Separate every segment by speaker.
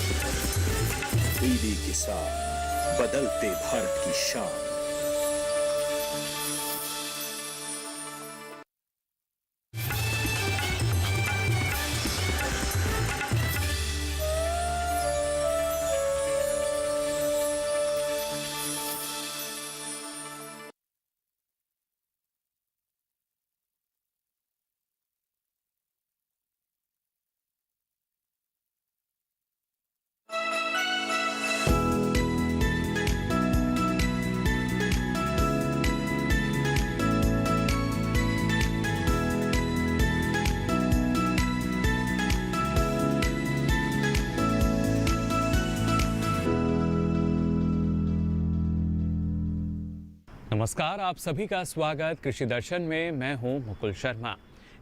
Speaker 1: DD किसान, बदलते भारत की शान।
Speaker 2: नमस्कार, आप सभी का स्वागत कृषि दर्शन में। मैं हूं मुकुल शर्मा।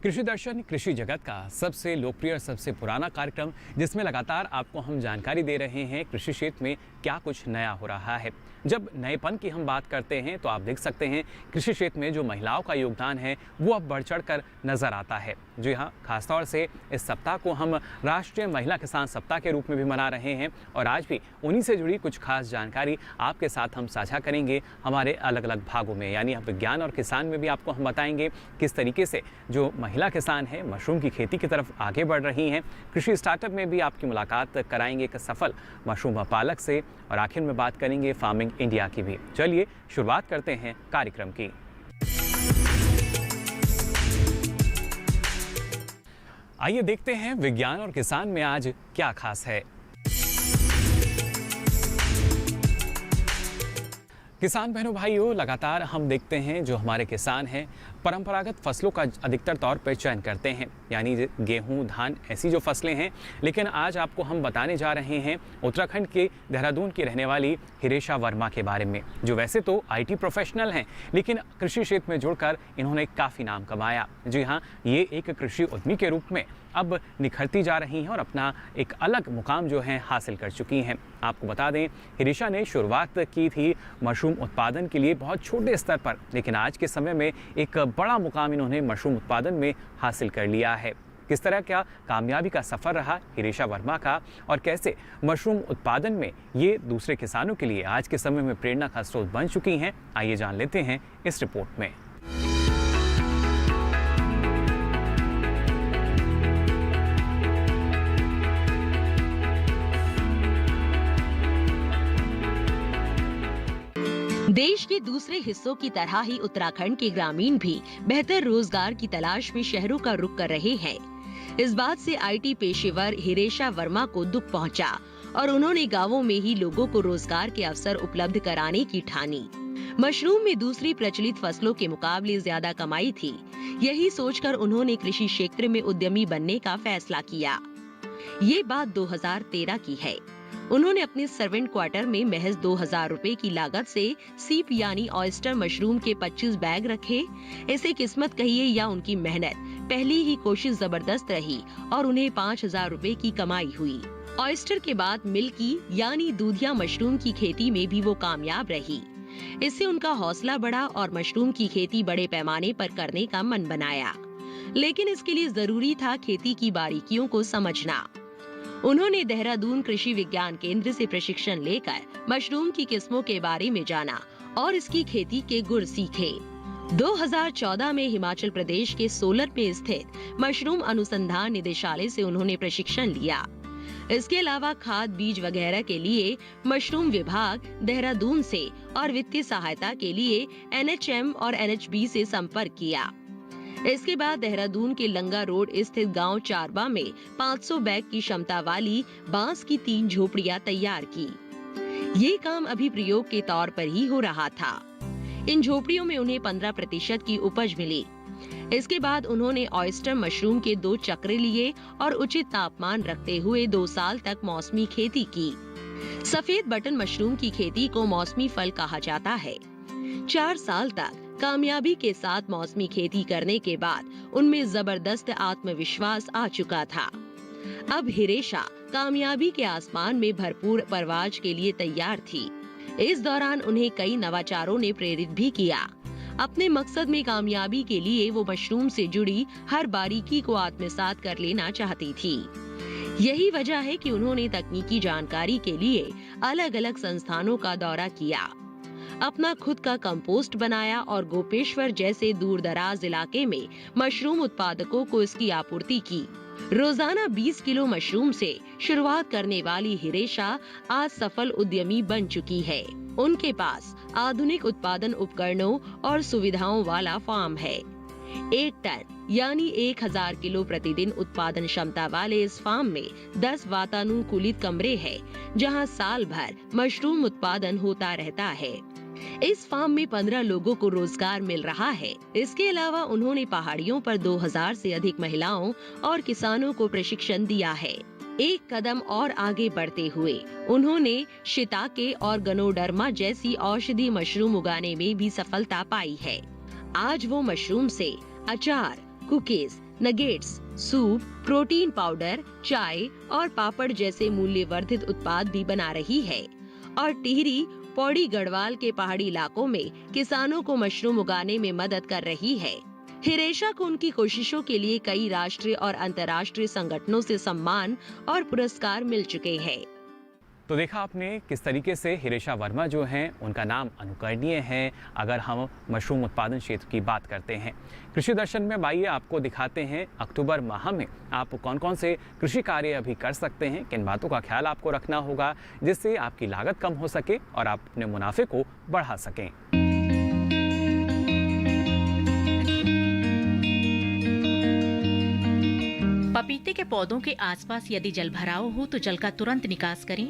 Speaker 2: कृषि दर्शन कृषि जगत का सबसे लोकप्रिय और सबसे पुराना कार्यक्रम, जिसमें लगातार आपको हम जानकारी दे रहे हैं कृषि क्षेत्र में क्या कुछ नया हो रहा है। जब नएपन की हम बात करते हैं तो आप देख सकते हैं कृषि क्षेत्र में जो महिलाओं का योगदान है वो अब बढ़ चढ़ कर नजर आता है। जी हाँ, खासतौर से इस सप्ताह को हम राष्ट्रीय महिला किसान सप्ताह के रूप में भी मना रहे हैं और आज भी उन्हीं से जुड़ी कुछ खास जानकारी आपके साथ हम साझा करेंगे हमारे अलग अलग भागों में। यानी अब विज्ञान और किसान में भी आपको हम बताएंगे किस तरीके से जो महिला किसान है मशरूम की खेती की तरफ आगे बढ़ रही हैं। कृषि स्टार्टअप में भी आपकी मुलाकात कराएंगे एक सफल मशरूम पालक से और आखिर में बात करेंगे फार्मिंग इंडिया की भी। चलिए शुरुआत करते हैं कार्यक्रम की। आइए देखते हैं विज्ञान और किसान में आज क्या खास है। किसान बहनों भाइयों, लगातार हम देखते हैं जो हमारे किसान हैं परंपरागत फसलों का अधिकतर तौर पर चयन करते हैं, यानी गेहूं, धान, ऐसी जो फसलें हैं। लेकिन आज आपको हम बताने जा रहे हैं उत्तराखंड के देहरादून की रहने वाली हिरेशा वर्मा के बारे में, जो वैसे तो आईटी प्रोफेशनल हैं लेकिन कृषि क्षेत्र में जुड़कर इन्होंने काफ़ी नाम कमाया। जी हाँ, ये एक कृषि उद्यमी के रूप में अब निखरती जा रही हैं और अपना एक अलग मुकाम जो है हासिल कर चुकी हैं। आपको बता दें, हिरेशा ने शुरुआत की थी मशरूम उत्पादन के लिए बहुत छोटे स्तर पर, लेकिन आज के समय में एक बड़ा मुकाम इन्होंने मशरूम उत्पादन में हासिल कर लिया है। किस तरह का कामयाबी का सफ़र रहा हिरेशा वर्मा का और कैसे मशरूम उत्पादन में ये दूसरे किसानों के लिए आज के समय में प्रेरणा का स्रोत बन चुकी हैं, आइए जान लेते हैं इस रिपोर्ट में।
Speaker 3: देश के दूसरे हिस्सों की तरह ही उत्तराखंड के ग्रामीण भी बेहतर रोजगार की तलाश में शहरों का रुख कर रहे हैं। इस बात से आईटी पेशेवर हिरेशा वर्मा को दुख पहुंचा और उन्होंने गांवों में ही लोगों को रोजगार के अवसर उपलब्ध कराने की ठानी। मशरूम में दूसरी प्रचलित फसलों के मुकाबले ज्यादा कमाई थी। यही सोचकर उन्होंने कृषि क्षेत्र में उद्यमी बनने का फैसला किया। ये बात 2013 की है। उन्होंने अपने सर्वेंट क्वार्टर में महज 2000 रुपए की लागत से सीप यानी ऑयस्टर मशरूम के 25 बैग रखे। इसे किस्मत कहिए या उनकी मेहनत, पहली ही कोशिश जबरदस्त रही और उन्हें 5000 रुपए की कमाई हुई। ऑयस्टर के बाद मिल्की यानी दूधिया मशरूम की खेती में भी वो कामयाब रही। इससे उनका हौसला बढ़ा और मशरूम की खेती बड़े पैमाने पर करने का मन बनाया। लेकिन इसके लिए जरूरी था खेती की बारीकियों को समझना। उन्होंने देहरादून कृषि विज्ञान केंद्र से प्रशिक्षण लेकर मशरूम की किस्मों के बारे में जाना और इसकी खेती के गुर सीखे। 2014 में हिमाचल प्रदेश के सोलन में स्थित मशरूम अनुसंधान निदेशालय से उन्होंने प्रशिक्षण लिया। इसके अलावा खाद, बीज वगैरह के लिए मशरूम विभाग देहरादून से और वित्तीय सहायता के लिए NHM और NHB से संपर्क किया। इसके बाद देहरादून के लंगा रोड स्थित गांव चारबा में 500 बैग की क्षमता वाली बांस की 3 झोपड़ियां तैयार की। ये काम अभी प्रयोग के तौर पर ही हो रहा था। इन झोपड़ियों में उन्हें 15% की उपज मिली। इसके बाद उन्होंने ऑयस्टर मशरूम के 2 चक्र लिए और उचित तापमान रखते हुए 2 साल तक मौसमी खेती की। सफेद बटन मशरूम की खेती को मौसमी फल कहा जाता है। 4 साल तक कामयाबी के साथ मौसमी खेती करने के बाद उनमें जबरदस्त आत्मविश्वास आ चुका था। अब हिरेशा कामयाबी के आसमान में भरपूर परवाज के लिए तैयार थी। इस दौरान उन्हें कई नवाचारों ने प्रेरित भी किया। अपने मकसद में कामयाबी के लिए वो मशरूम से जुड़ी हर बारीकी को आत्मसात कर लेना चाहती थी। यही वजह है कि उन्होंने तकनीकी जानकारी के लिए अलग अलग संस्थानों का दौरा किया, अपना खुद का कंपोस्ट बनाया और गोपेश्वर जैसे दूर दराज इलाके में मशरूम उत्पादकों को इसकी आपूर्ति की। रोजाना 20 किलो मशरूम से शुरुआत करने वाली हिरेशा आज सफल उद्यमी बन चुकी है। उनके पास आधुनिक उत्पादन उपकरणों और सुविधाओं वाला फार्म है। 1 टन यानी 1000 किलो प्रतिदिन उत्पादन क्षमता वाले इस फार्म में 10 वातानुकूलित कमरे हैं, जहां साल भर मशरूम उत्पादन होता रहता है। इस फार्म में 15 लोगों को रोजगार मिल रहा है। इसके अलावा उन्होंने पहाड़ियों पर 2000 से अधिक महिलाओं और किसानों को प्रशिक्षण दिया है। एक कदम और आगे बढ़ते हुए उन्होंने शिताके और गनोडर्मा जैसी औषधि मशरूम उगाने में भी सफलता पाई है। आज वो मशरूम से अचार, cookies, nuggets, soup, protein powder, चाय और पापड़ जैसे मूल्यवर्धित उत्पाद भी बना रही है और टिहरी, पौड़ी गढ़वाल के पहाड़ी इलाकों में किसानों को मशरूम उगाने में मदद कर रही है। हिरेशा को उनकी कोशिशों के लिए कई राष्ट्रीय और अंतर्राष्ट्रीय संगठनों से सम्मान और पुरस्कार मिल चुके हैं।
Speaker 2: तो देखा आपने किस तरीके से हिरेशा वर्मा जो हैं उनका नाम अनुकरणीय है अगर हम मशरूम उत्पादन क्षेत्र की बात करते हैं। कृषि दर्शन में आइए आपको दिखाते हैं अक्टूबर माह में आप कौन कौन से कृषि कार्य अभी कर सकते हैं, किन बातों का ख्याल आपको रखना होगा जिससे आपकी लागत कम हो सके और आप अपने मुनाफे को बढ़ा सकें।
Speaker 4: पपीते के पौधों के आसपास यदि जल भराव हो तो जल का तुरंत निकास करें।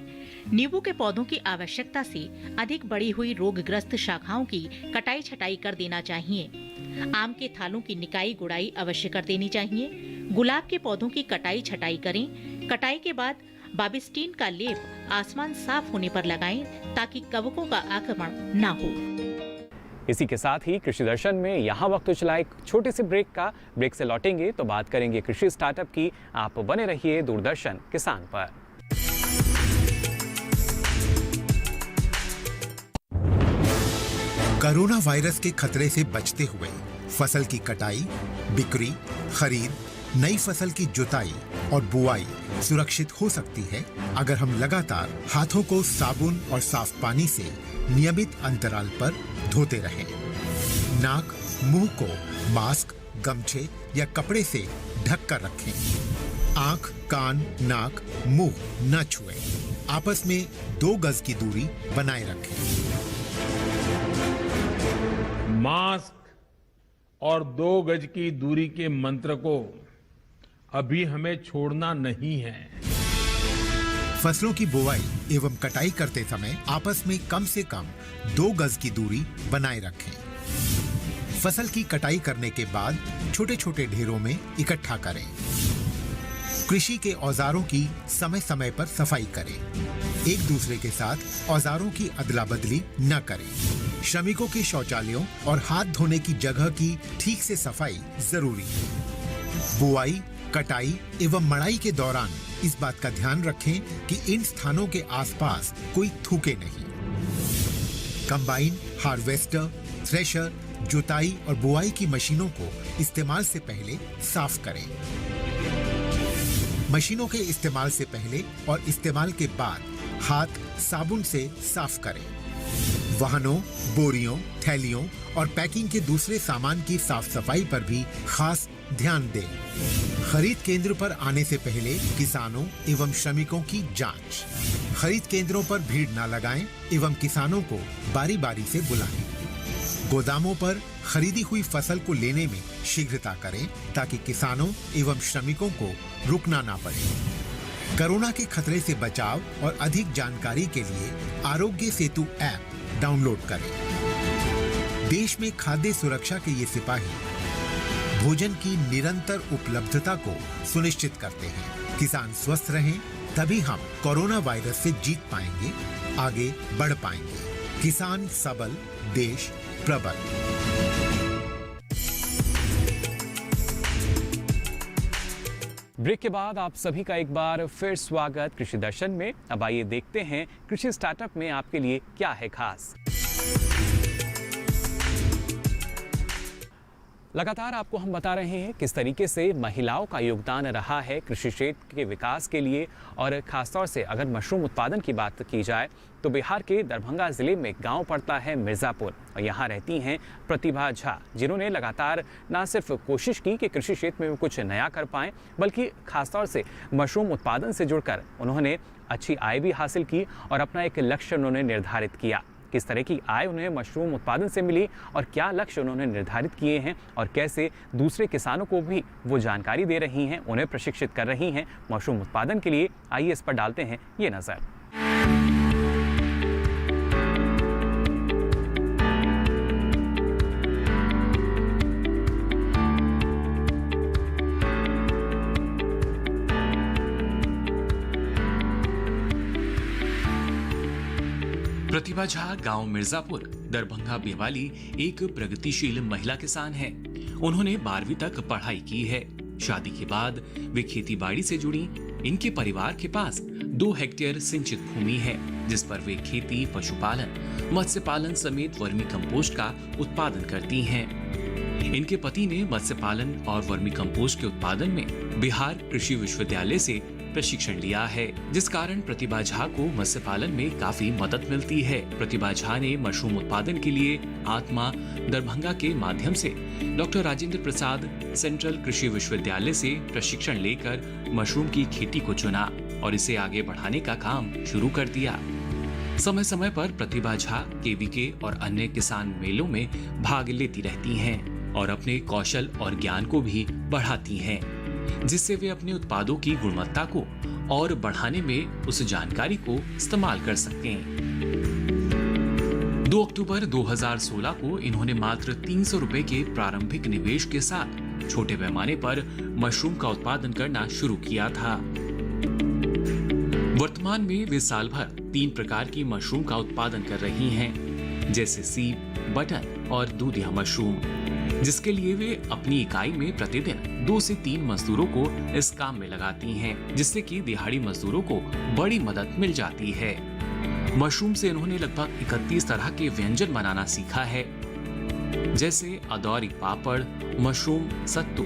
Speaker 4: नींबू के पौधों की आवश्यकता से अधिक बढ़ी हुई रोगग्रस्त शाखाओं की कटाई छटाई कर देना चाहिए। आम के थालों की निकाई गुड़ाई अवश्य कर देनी चाहिए। गुलाब के पौधों की कटाई छटाई करें। कटाई के बाद बाबिस्टीन का लेप आसमान साफ होने पर लगाएं ताकि कवकों का आक्रमण न हो।
Speaker 2: इसी के साथ ही कृषि दर्शन में यहाँ वक्त चला एक छोटे से ब्रेक का। ब्रेक से लौटेंगे तो बात करेंगे कृषि स्टार्टअप की। आप बने रहिए दूरदर्शन किसान पर।
Speaker 5: कोरोना वायरस के खतरे से बचते हुए फसल की कटाई, बिक्री, खरीद, नई फसल की जुताई और बुआई सुरक्षित हो सकती है अगर हम लगातार हाथों को साबुन और साफ पानी से नियमित अंतराल पर धोते रहें। नाक, मुंह को मास्क, गमछे या कपड़े से ढक कर रखें। आंख, कान, नाक, मुंह न छुएं। आपस में 2 गज की दूरी बनाए रखें।
Speaker 6: मास्क और 2 गज की दूरी के मंत्र को अभी हमें छोड़ना नहीं है।
Speaker 5: फसलों की बुवाई एवं कटाई करते समय आपस में कम से कम 2 गज की दूरी बनाए रखें। फसल की कटाई करने के बाद छोटे छोटे ढेरों में इकट्ठा करें। कृषि के औजारों की समय समय पर सफाई करें। एक दूसरे के साथ औजारों की अदला बदली न करें। श्रमिकों के शौचालयों और हाथ धोने की जगह की ठीक से सफाई जरूरी है। बुआई, कटाई एवं मड़ाई के दौरान इस बात का ध्यान रखें कि इन स्थानों के आसपास कोई थूके नहीं। कंबाइन, हार्वेस्टर, थ्रेशर, जुताई और बुआई की मशीनों को इस्तेमाल से पहले साफ करें। मशीनों के इस्तेमाल से पहले और इस्तेमाल के बाद हाथ साबुन से साफ करें। वाहनों, बोरियों, थैलियों और पैकिंग के दूसरे सामान की साफ सफाई पर भी खास ध्यान दें। खरीद केंद्र पर आने से पहले किसानों एवं श्रमिकों की जांच। खरीद केंद्रों पर भीड़ न लगाएं एवं किसानों को बारी बारी से बुलाएं। गोदामों पर खरीदी हुई फसल को लेने में शीघ्रता करें ताकि किसानों एवं श्रमिकों को रुकना ना पड़े। कोरोना के खतरे से बचाव और अधिक जानकारी के लिए आरोग्य सेतु ऐप डाउनलोड करें। देश में खाद्य सुरक्षा के ये सिपाही भोजन की निरंतर उपलब्धता को सुनिश्चित करते हैं। किसान स्वस्थ रहें तभी हम कोरोना वायरस से जीत पाएंगे, आगे बढ़ पाएंगे। किसान सबल, देश प्रबल।
Speaker 2: ब्रेक के बाद आप सभी का एक बार फिर स्वागत कृषि दर्शन में। अब आइए देखते हैं कृषि स्टार्टअप में आपके लिए क्या है खास। लगातार आपको हम बता रहे हैं किस तरीके से महिलाओं का योगदान रहा है कृषि क्षेत्र के विकास के लिए। और ख़ासतौर से अगर मशरूम उत्पादन की बात की जाए तो बिहार के दरभंगा ज़िले में गांव पड़ता है मिर्ज़ापुर और यहाँ रहती हैं प्रतिभा झा, जिन्होंने लगातार ना सिर्फ कोशिश की कि कृषि क्षेत्र में वो कुछ नया कर पाएँ, बल्कि ख़ासतौर से मशरूम उत्पादन से जुड़कर उन्होंने अच्छी आय भी हासिल की और अपना एक लक्ष्य उन्होंने निर्धारित किया। किस तरह की आय उन्हें मशरूम उत्पादन से मिली और क्या लक्ष्य उन्होंने निर्धारित किए हैं और कैसे दूसरे किसानों को भी वो जानकारी दे रही हैं, उन्हें प्रशिक्षित कर रही हैं मशरूम उत्पादन के लिए, आइए इस पर डालते हैं ये नज़र।
Speaker 7: प्रतिभा झा गांव मिर्जापुर दरभंगा बेवाली एक प्रगतिशील महिला किसान हैं। उन्होंने 12वीं तक पढ़ाई की है। शादी के बाद वे खेती बाड़ी से जुड़ी। इनके परिवार के पास 2 हेक्टेयर सिंचित भूमि है, जिस पर वे खेती, पशुपालन, मत्स्य पालन समेत वर्मी कंपोस्ट का उत्पादन करती हैं। इनके पति ने मत्स्य पालन और वर्मी कंपोस्ट के उत्पादन में बिहार कृषि विश्वविद्यालय से प्रशिक्षण लिया है, जिस कारण प्रतिभा झा को मत्स्य पालन में काफी मदद मिलती है। प्रतिभा झा ने मशरूम उत्पादन के लिए आत्मा दरभंगा के माध्यम से डॉक्टर राजेंद्र प्रसाद सेंट्रल कृषि विश्वविद्यालय से प्रशिक्षण लेकर मशरूम की खेती को चुना और इसे आगे बढ़ाने का काम शुरू कर दिया। समय समय पर प्रतिभा झा केवीके और अन्य किसान मेलों में भाग लेती रहती हैं और अपने कौशल और ज्ञान को भी बढ़ाती हैं, जिससे वे अपने उत्पादों की गुणवत्ता को और बढ़ाने में उस जानकारी को इस्तेमाल कर सकें। 2 अक्टूबर 2016 को इन्होंने मात्र 300 रुपए के प्रारंभिक निवेश के साथ छोटे पैमाने पर मशरूम का उत्पादन करना शुरू किया था। वर्तमान में वे साल भर 3 प्रकार की मशरूम का उत्पादन कर रही हैं, जैसे सीप, बटन और दूधिया मशरूम, जिसके लिए वे अपनी इकाई में प्रतिदिन 2 से 3 मजदूरों को इस काम में लगाती हैं, जिससे कि दिहाड़ी मजदूरों को बड़ी मदद मिल जाती है। मशरूम से इन्होंने लगभग 31 तरह के व्यंजन बनाना सीखा है, जैसे अदौरी पापड़, मशरूम सत्तू,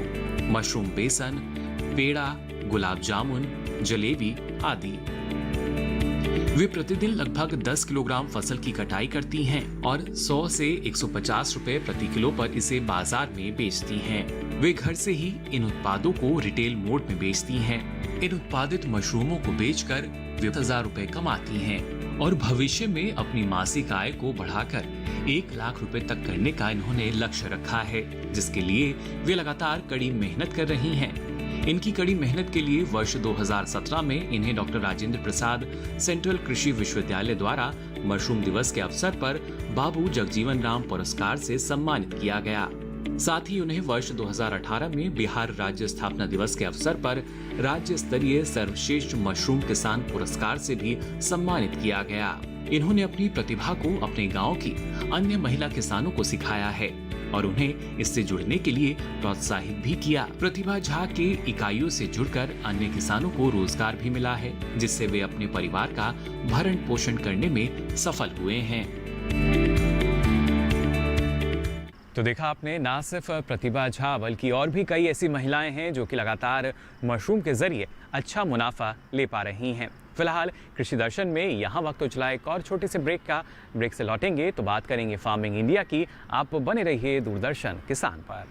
Speaker 7: मशरूम बेसन, पेड़ा, गुलाब जामुन, जलेबी आदि। वे प्रतिदिन लगभग 10 किलोग्राम फसल की कटाई करती हैं और 100 से 150 रुपए प्रति किलो पर इसे बाजार में बेचती हैं। वे घर से ही इन उत्पादों को रिटेल मोड में बेचती हैं। इन उत्पादित मशरूमों को बेचकर वे 1000 रुपए कमाती हैं और भविष्य में अपनी मासिक आय को बढ़ाकर 1 लाख रुपए तक करने का इन्होंने लक्ष्य रखा है, जिसके लिए वे लगातार कड़ी मेहनत कर रही हैं। इनकी कड़ी मेहनत के लिए वर्ष 2017 में इन्हें डॉक्टर राजेंद्र प्रसाद सेंट्रल कृषि विश्वविद्यालय द्वारा मशरूम दिवस के अवसर पर बाबू जगजीवन राम पुरस्कार से सम्मानित किया गया। साथ ही उन्हें वर्ष 2018 में बिहार राज्य स्थापना दिवस के अवसर पर राज्य स्तरीय सर्वश्रेष्ठ मशरूम किसान पुरस्कार से भी सम्मानित किया गया। इन्होंने अपनी प्रतिभा को अपने गाँव की अन्य महिला किसानों को सिखाया है और उन्हें इससे जुड़ने के लिए प्रोत्साहित भी किया। प्रतिभा झा के इकाइयों से जुड़कर अन्य किसानों को रोजगार भी मिला है, जिससे वे अपने परिवार का भरण पोषण करने में सफल हुए हैं।
Speaker 2: तो देखा आपने, ना सिर्फ प्रतिभा झा बल्कि और भी कई ऐसी महिलाएं हैं जो कि लगातार मशरूम के जरिए अच्छा मुनाफा ले पा रही हैं। फिलहाल कृषि दर्शन में यहाँ वक्त उछला एक और छोटे से ब्रेक से लौटेंगे तो बात करेंगे फार्मिंग इंडिया की। आप बने रहिए दूरदर्शन किसान पर।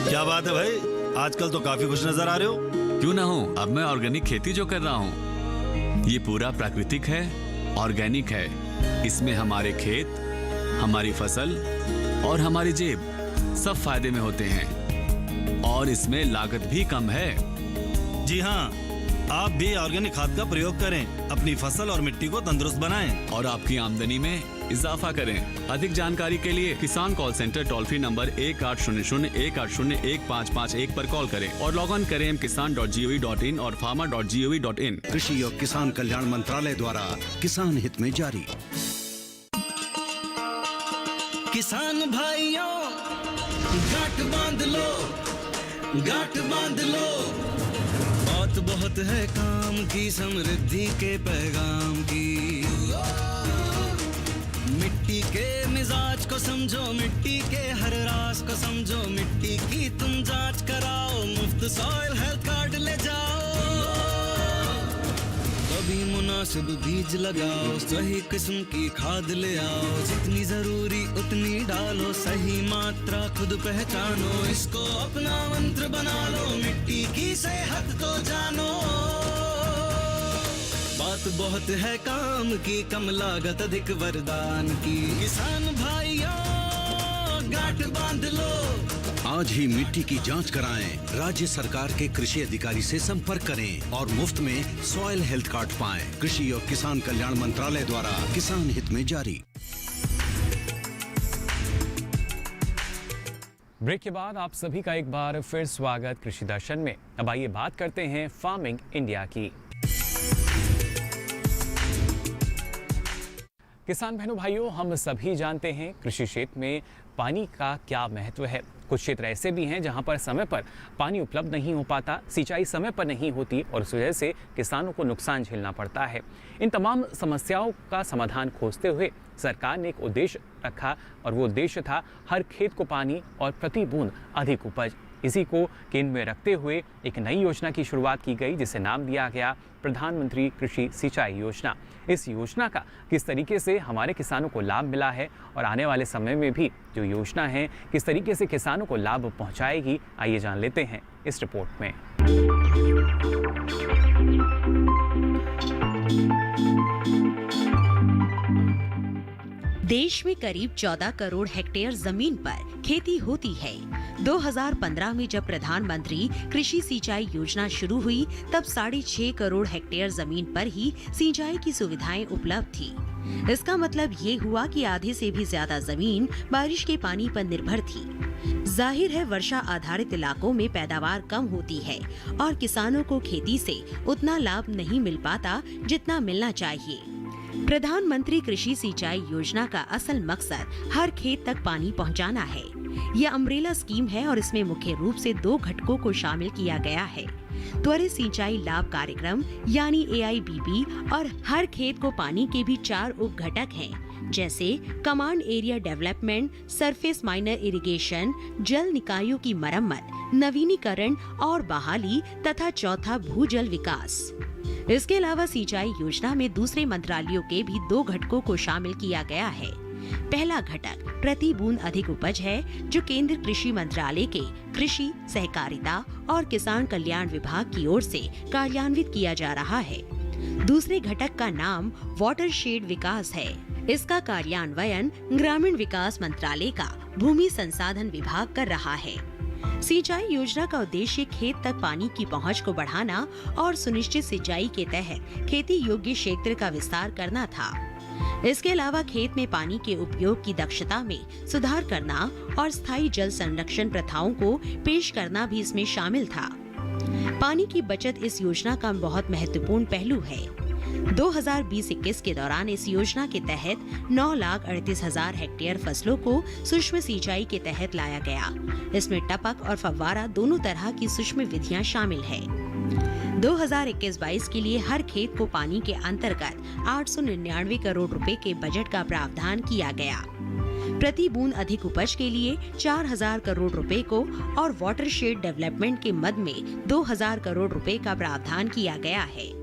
Speaker 8: क्या बात है भाई, आजकल तो काफी खुश नजर आ रहे हो।
Speaker 9: क्यों ना हो, अब मैं ऑर्गेनिक खेती जो कर रहा हूँ ये पूरा प्राकृतिक है, ऑर्गेनिक है। इसमें हमारे खेत, हमारी फसल और हमारी जेब सब फायदे में होते हैं और इसमें लागत भी कम है।
Speaker 8: जी हाँ, आप भी ऑर्गेनिक खाद का प्रयोग करें, अपनी फसल और मिट्टी को तंदुरुस्त बनाएं
Speaker 9: और आपकी आमदनी में इजाफा करें। अधिक जानकारी के लिए किसान call centre toll free number 1800-180-1551 पर कॉल करें और लॉग ऑन करें kisan.gov.in और farmer.gov.in।
Speaker 10: कृषि और किसान कल्याण मंत्रालय द्वारा किसान हित में जारी।
Speaker 11: किसान भाइयों गांठ बांध लो, गांठ बांध लो। बहुत बात बहुत है काम की, समृद्धि के पैगाम की। मिट्टी के मिजाज को समझो, मिट्टी के हर राज को समझो, मिट्टी की तुम जांच कराओ, मुफ्त सॉइल हेल्थ कार्ड ले जाओ। कभी मुनासिब बीज लगाओ, सही किस्म की खाद ले आओ, जितनी जरूरी उतनी डालो, सही मात्रा खुद पहचानो, इसको अपना मंत्र बना लो, मिट्टी की सेहत को जानो। बात बहुत है काम की, कम लागत अधिक वरदान की, किसान भाइयों गांठ बांध लो।
Speaker 10: आज ही मिट्टी की जांच कराएं, राज्य सरकार के कृषि अधिकारी से संपर्क करें और मुफ्त में सॉइल हेल्थ कार्ड पाएं। कृषि और किसान कल्याण मंत्रालय द्वारा किसान हित में जारी।
Speaker 2: ब्रेक के बाद आप सभी का एक बार फिर स्वागत कृषि दर्शन में। अब आइए बात करते हैं फार्मिंग इंडिया की। किसान बहनों भाइयों, हम सभी जानते हैं कृषि क्षेत्र में पानी का क्या महत्व है। कुछ क्षेत्र ऐसे भी हैं जहां पर समय पर पानी उपलब्ध नहीं हो पाता, सिंचाई समय पर नहीं होती और इस वजह से किसानों को नुकसान झेलना पड़ता है। इन तमाम समस्याओं का समाधान खोजते हुए सरकार ने एक उद्देश्य रखा और वो उद्देश्य था हर खेत को पानी और प्रति बूंद अधिक उपज। इसी को केंद्र में रखते हुए एक नई योजना की शुरुआत की गई जिसे नाम दिया गया प्रधानमंत्री कृषि सिंचाई योजना। इस योजना का किस तरीके से हमारे किसानों को लाभ मिला है और आने वाले समय में भी जो योजना है किस तरीके से किसानों को लाभ पहुंचाएगी, आइए जान लेते हैं इस रिपोर्ट में।
Speaker 3: देश में करीब 14 करोड़ हेक्टेयर जमीन पर खेती होती है। 2015 में जब प्रधानमंत्री कृषि सिंचाई योजना शुरू हुई तब 6.5 करोड़ हेक्टेयर जमीन पर ही सिंचाई की सुविधाएं उपलब्ध थी। इसका मतलब ये हुआ कि आधे से भी ज्यादा जमीन बारिश के पानी पर निर्भर थी। जाहिर है वर्षा आधारित इलाकों में पैदावार कम होती है और किसानों को खेती से उतना लाभ नहीं मिल पाता जितना मिलना चाहिए। प्रधानमंत्री कृषि सिंचाई योजना का असल मकसद हर खेत तक पानी पहुंचाना है। यह अम्ब्रेला स्कीम है और इसमें मुख्य रूप से 2 घटकों को शामिल किया गया है। त्वरित सिंचाई लाभ कार्यक्रम यानी AIBB और हर खेत को पानी के भी 4 उप घटक हैं, जैसे command area development, surface miner irrigation, जल निकायों की मरम्मत, नवीनीकरण और बहाली तथा चौथा भूजल विकास। इसके अलावा सिंचाई योजना में दूसरे मंत्रालयों के भी 2 घटकों को शामिल किया गया है। पहला घटक प्रति बूंद अधिक उपज है जो केंद्र कृषि मंत्रालय के कृषि, सहकारिता और किसान कल्याण विभाग की ओर से कार्यान्वित किया जा रहा है। दूसरे घटक का नाम वाटरशेड विकास है। इसका कार्यान्वयन ग्रामीण विकास मंत्रालय का भूमि संसाधन विभाग कर रहा है। सिंचाई योजना का उद्देश्य खेत तक पानी की पहुंच को बढ़ाना और सुनिश्चित सिंचाई के तहत खेती योग्य क्षेत्र का विस्तार करना था। इसके अलावा खेत में पानी के उपयोग की दक्षता में सुधार करना और स्थायी जल संरक्षण प्रथाओं को पेश करना भी इसमें शामिल था। पानी की बचत इस योजना का बहुत महत्वपूर्ण पहलू है। 2020-21 के दौरान इस योजना के तहत 9,38,000 हेक्टेयर फसलों को सूक्ष्म सिंचाई के तहत लाया गया। इसमें टपक और फव्वारा दोनों तरह की सूक्ष्म विधियां शामिल है। 2021-22 के लिए हर खेत को पानी के अंतर्गत 899 करोड़ रुपए के बजट का प्रावधान किया गया। प्रति बूंद अधिक उपज के लिए 4,000 करोड़ रुपए को और वाटरशेड डेवलपमेंट के मद में 2,000 करोड़ रुपए का प्रावधान किया गया है।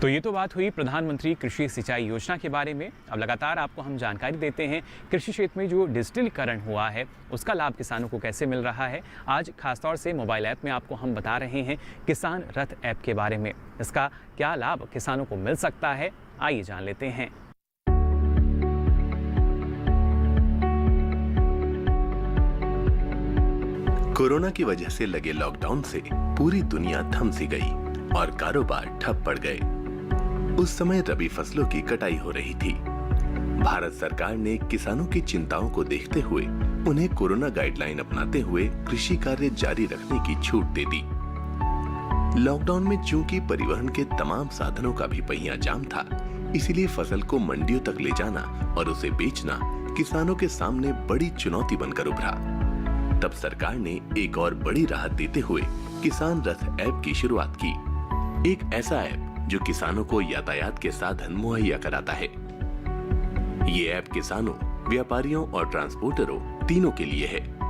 Speaker 2: तो ये तो बात हुई प्रधानमंत्री कृषि सिंचाई योजना के बारे में। अब लगातार आपको हम जानकारी देते हैं कृषि क्षेत्र में जो डिजिटलीकरण हुआ है उसका लाभ किसानों को कैसे मिल रहा है। आज खासतौर से मोबाइल ऐप में आपको हम बता रहे हैं किसान रथ ऐप के बारे में। इसका क्या लाभ किसानों को मिल सकता है, आइए जान लेते हैं।
Speaker 12: कोरोना की वजह से लगे लॉकडाउन से पूरी दुनिया थम सी गई और कारोबार ठप पड़ गए। उस समय रबी फसलों की कटाई हो रही थी। भारत सरकार ने किसानों की चिंताओं को देखते हुए उन्हें कोरोना गाइडलाइन अपनाते हुए कृषि कार्य जारी रखने की छूट दे दी। लॉकडाउन में चूंकि परिवहन के तमाम साधनों का भी पहिया जाम था, इसीलिए फसल को मंडियों तक ले जाना और उसे बेचना किसानों के सामने बड़ी चुनौती बनकर उभरा। तब सरकार ने एक और बड़ी राहत देते हुए किसान रथ ऐप की शुरुआत की। एक ऐसा ऐप जो किसानों को यातायात के साधन मुहैया कराता है। ये ऐप किसानों, व्यापारियों और ट्रांसपोर्टरों तीनों के लिए है।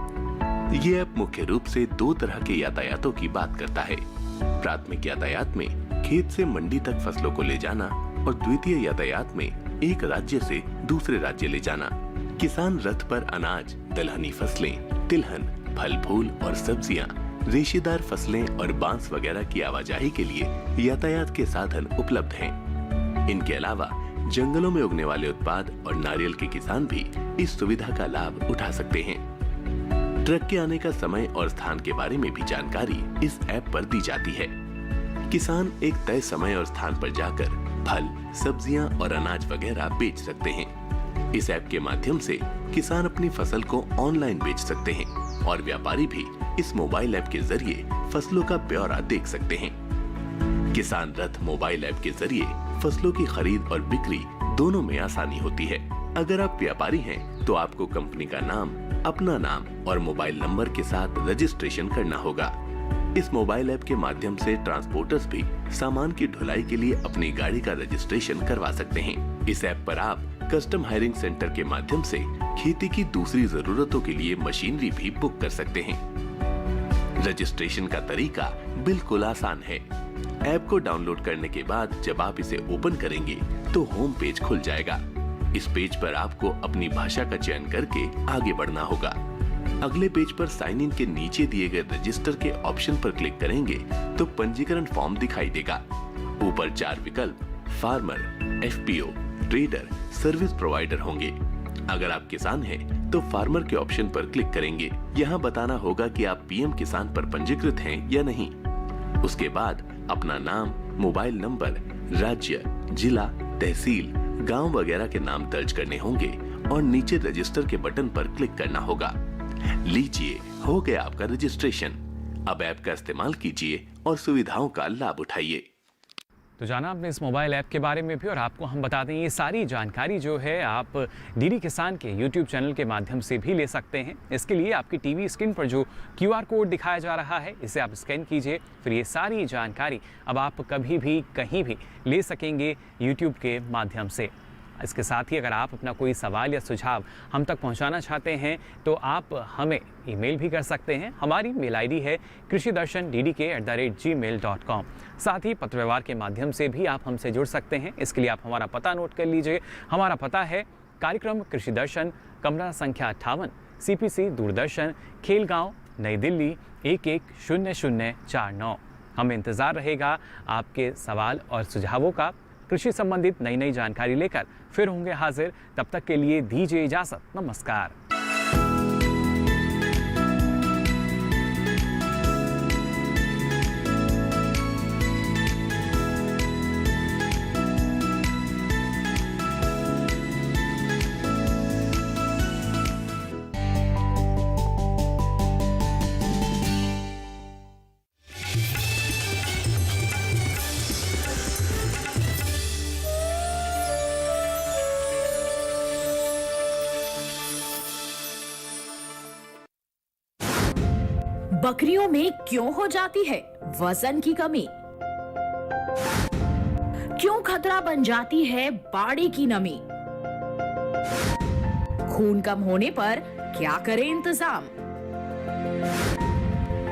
Speaker 12: ये ऐप मुख्य रूप से 2 तरह के यातायातों की बात करता है। प्राथमिक यातायात में खेत से मंडी तक फसलों को ले जाना और द्वितीय यातायात में एक राज्य से दूसरे राज्य ले जाना। किसान रथ पर अनाज, दलहनी फसलें, तिलहन, फल फूल और सब्जियां, रेशेदार फसलें और बांस वगैरह की आवाजाही के लिए यातायात के साधन उपलब्ध हैं। इनके अलावा जंगलों में उगने वाले उत्पाद और नारियल के किसान भी इस सुविधा का लाभ उठा सकते हैं। ट्रक के आने का समय और स्थान के बारे में भी जानकारी इस ऐप पर दी जाती है। किसान एक तय समय और स्थान पर जाकर फल, सब्जियां और अनाज वगैरह बेच सकते हैं। इस ऐप के माध्यम से किसान अपनी फसल को ऑनलाइन बेच सकते हैं और व्यापारी भी इस मोबाइल ऐप के जरिए फसलों का ब्यौरा देख सकते हैं। किसान रथ मोबाइल ऐप के जरिए फसलों की खरीद और बिक्री दोनों में आसानी होती है। अगर आप व्यापारी हैं, तो आपको कंपनी का नाम, अपना नाम और मोबाइल नंबर के साथ रजिस्ट्रेशन करना होगा। इस मोबाइल ऐप के माध्यम से ट्रांसपोर्टर्स भी सामान की ढुलाई के लिए अपनी गाड़ी का रजिस्ट्रेशन करवा सकते हैं। इस ऐप पर आप कस्टम हायरिंग सेंटर के माध्यम से खेती की दूसरी जरूरतों के लिए मशीनरी भी बुक कर सकते हैं। रजिस्ट्रेशन का तरीका बिल्कुल आसान है। ऐप को डाउनलोड करने के बाद जब आप इसे ओपन करेंगे तो होम पेज खुल जाएगा। इस पेज पर आपको अपनी भाषा का चयन करके आगे बढ़ना होगा। अगले पेज पर साइन इन के नीचे दिए गए रजिस्टर के ऑप्शन पर क्लिक करेंगे तो पंजीकरण फॉर्म दिखाई देगा। ऊपर 4 विकल्प farmer, FPO, trader, service provider होंगे। अगर आप किसान हैं तो फार्मर के ऑप्शन पर क्लिक करेंगे। यहाँ बताना होगा कि आप पीएम किसान पर पंजीकृत हैं या नहीं। उसके बाद अपना नाम, मोबाइल नंबर, राज्य, जिला, तहसील, गांव वगैरह के नाम दर्ज करने होंगे और नीचे रजिस्टर के बटन पर क्लिक करना होगा। लीजिए, हो गया आपका रजिस्ट्रेशन। अब ऐप का इस्तेमाल कीजिए और सुविधाओं का लाभ उठाइए।
Speaker 2: तो जाना आपने इस मोबाइल ऐप के बारे में भी, और आपको हम बता दें ये सारी जानकारी जो है आप डीडी किसान के यूट्यूब चैनल के माध्यम से भी ले सकते हैं। इसके लिए आपकी टीवी स्क्रीन पर जो QR कोड दिखाया जा रहा है, इसे आप स्कैन कीजिए, फिर ये सारी जानकारी अब आप कभी भी कहीं भी ले सकेंगे यूट्यूब के माध्यम से। इसके साथ ही अगर आप अपना कोई सवाल या सुझाव हम तक पहुंचाना चाहते हैं तो आप हमें ईमेल भी कर सकते हैं। हमारी मेल आईडी है krishidarshan@gmail.com। साथ ही पत्र व्यवहार के माध्यम से भी आप हमसे जुड़ सकते हैं। इसके लिए आप हमारा पता नोट कर लीजिए। हमारा पता है कार्यक्रम कृषि दर्शन, कमरा संख्या 58, CPC दूरदर्शन, खेलगांव, नई दिल्ली 110049। हमें इंतज़ार रहेगा आपके सवाल और सुझावों का। कृषि संबंधित नई नई जानकारी लेकर फिर होंगे हाजिर। तब तक के लिए दीजिए इजाजत। नमस्कार।
Speaker 13: बकरियों में क्यों हो जाती है वजन की कमी? क्यों खतरा बन जाती है बाड़ी की नमी? खून कम होने पर क्या करें इंतजाम?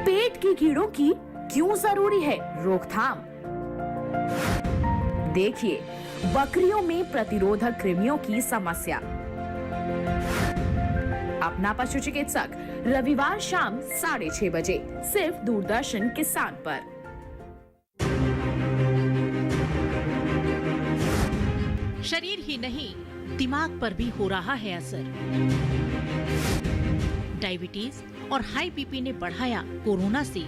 Speaker 13: पेट के कीड़ों की क्यों जरूरी है रोकथाम? देखिए बकरियों में प्रतिरोधक कृमियों की समस्या। अपना पशु चिकित्सक रविवार शाम 6:30 बजे सिर्फ दूरदर्शन किसान पर।
Speaker 4: शरीर ही नहीं, दिमाग पर भी हो रहा है असर। डायबिटीज और हाई बीपी ने बढ़ाया कोरोना से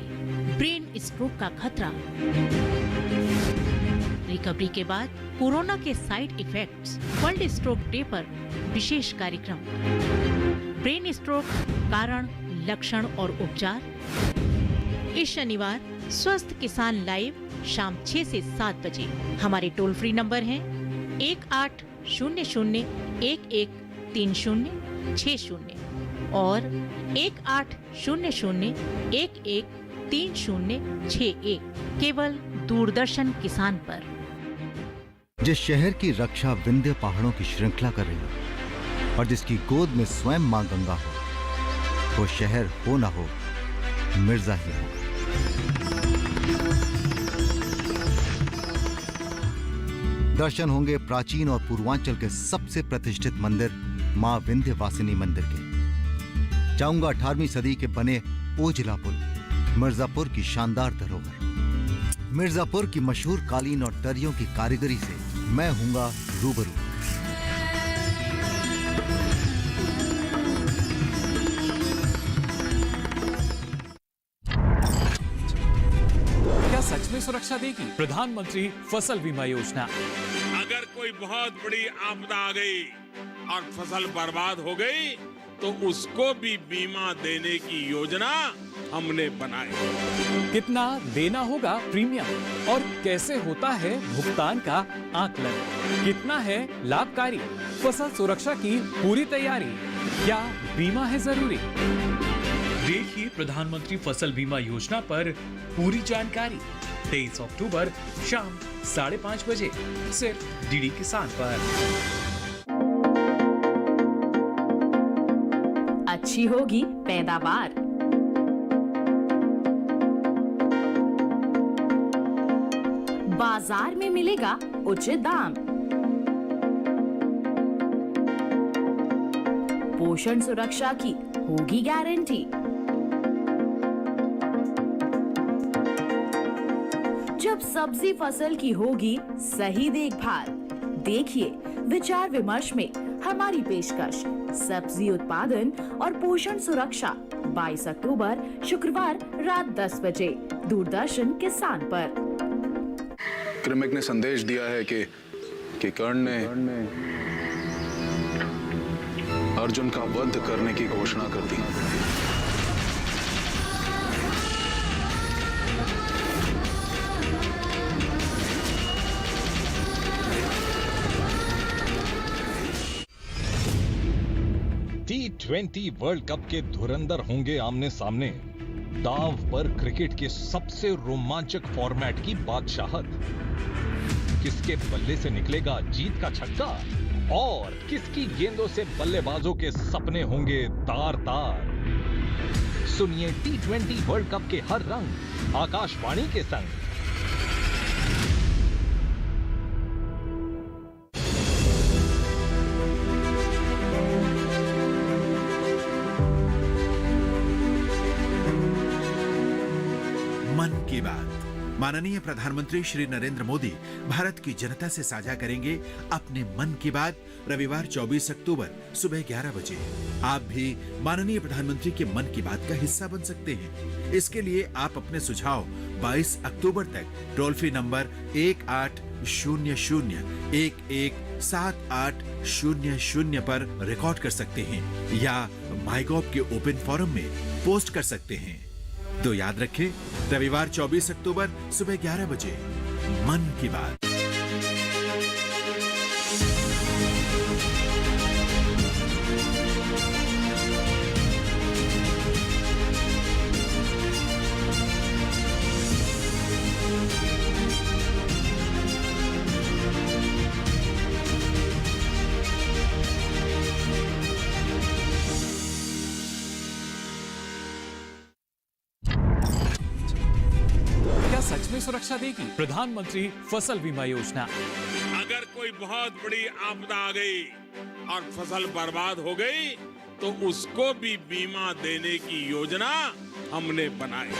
Speaker 4: ब्रेन स्ट्रोक का खतरा। रिकवरी के बाद कोरोना के side effects, world stroke day पर विशेष कार्यक्रम। ब्रेन स्ट्रोक, कारण, लक्षण और उपचार। इस शनिवार स्वस्थ किसान लाइव शाम 6 से 7 बजे। हमारे टोल फ्री नंबर हैं 1800 11 30 60। और 1800-113061 केवल दूरदर्शन किसान पर।
Speaker 14: जिस शहर की रक्षा विंध्य पहाड़ों की श्रृंखला कर रही हो और जिसकी गोद में स्वयं मां गंगा हो, वो शहर हो ना हो, मिर्जा ही होगा। दर्शन होंगे प्राचीन और पूर्वांचल के सबसे प्रतिष्ठित मंदिर मां विंध्यवासिनी मंदिर के। जाऊंगा 18वीं सदी के बने ओझला पुल, मिर्जापुर की शानदार धरोहर। मिर्जापुर की मशहूर कालीन और दरियों की कारीगरी से मैं हूंगा रूबरू।
Speaker 2: क्या सच में सुरक्षा देगी प्रधानमंत्री फसल बीमा योजना?
Speaker 6: अगर कोई बहुत बड़ी आपदा आ गई और फसल बर्बाद हो गई तो उसको भी बीमा देने की योजना हमने बनाई।
Speaker 2: कितना देना होगा प्रीमियम और कैसे होता है भुगतान का आकलन? कितना है लाभकारी? फसल सुरक्षा की पूरी तैयारी, क्या बीमा है जरूरी?
Speaker 7: देखिए प्रधानमंत्री फसल बीमा योजना पर पूरी जानकारी 23 अक्टूबर शाम 5:30 बजे सिर्फ डीडी किसान पर।
Speaker 13: अच्छी होगी पैदावार, बाजार में मिलेगा उचित दाम, पोषण सुरक्षा की होगी गारंटी। जब सब्जी फसल की होगी सही देखभाल, देखिए विचार विमर्श में हमारी पेशकश सब्जी उत्पादन और पोषण सुरक्षा 22 अक्टूबर शुक्रवार रात 10 बजे दूरदर्शन किसान पर।
Speaker 1: क्रमिक ने संदेश दिया है कि कर्ण ने अर्जुन का वध करने की घोषणा कर दी।
Speaker 15: T20 वर्ल्ड कप के धुरंधर होंगे आमने सामने। दांव पर क्रिकेट के सबसे रोमांचक फॉर्मेट की बादशाहत। किसके बल्ले से निकलेगा जीत का छक्का और किसकी गेंदों से बल्लेबाजों के सपने होंगे तार तार। सुनिए T20 वर्ल्ड कप के हर रंग आकाशवाणी के संग।
Speaker 5: मन की बात। माननीय प्रधानमंत्री श्री नरेंद्र मोदी भारत की जनता से साझा करेंगे अपने मन की बात रविवार 24 अक्टूबर सुबह 11 बजे। आप भी माननीय प्रधानमंत्री के मन की बात का हिस्सा बन सकते हैं। इसके लिए आप अपने सुझाव 22 अक्टूबर तक टोल फ्री नंबर 1800-117800 पर रिकॉर्ड कर सकते हैं या माईगॉव के ओपन फोरम में पोस्ट कर सकते हैं। तो याद रखें, रविवार 24 अक्टूबर सुबह 11 बजे मन की बात।
Speaker 2: सच में सुरक्षा देगी प्रधानमंत्री फसल बीमा योजना?
Speaker 6: अगर कोई बहुत बड़ी आपदा आ गई और फसल बर्बाद हो गई तो उसको भी बीमा देने की योजना हमने बनाई।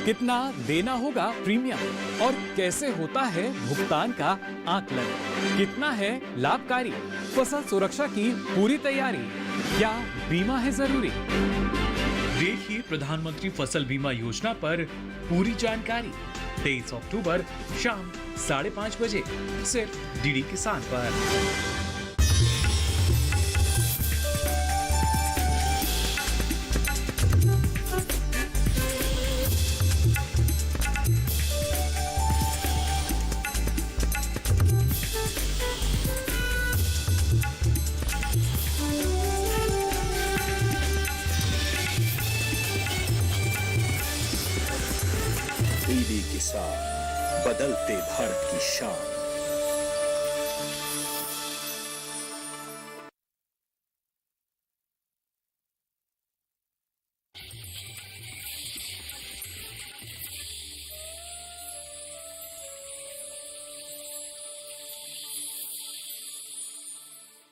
Speaker 2: कितना देना होगा प्रीमियम और कैसे होता है भुगतान का आकलन? कितना है लाभकारी? फसल सुरक्षा की पूरी तैयारी, क्या बीमा है जरूरी?
Speaker 7: देखिए प्रधानमंत्री फसल बीमा योजना पर पूरी जानकारी 23 अक्टूबर शाम 5:30 बजे सिर्फ डीडी किसान पर।
Speaker 16: बदलते भारत की शान।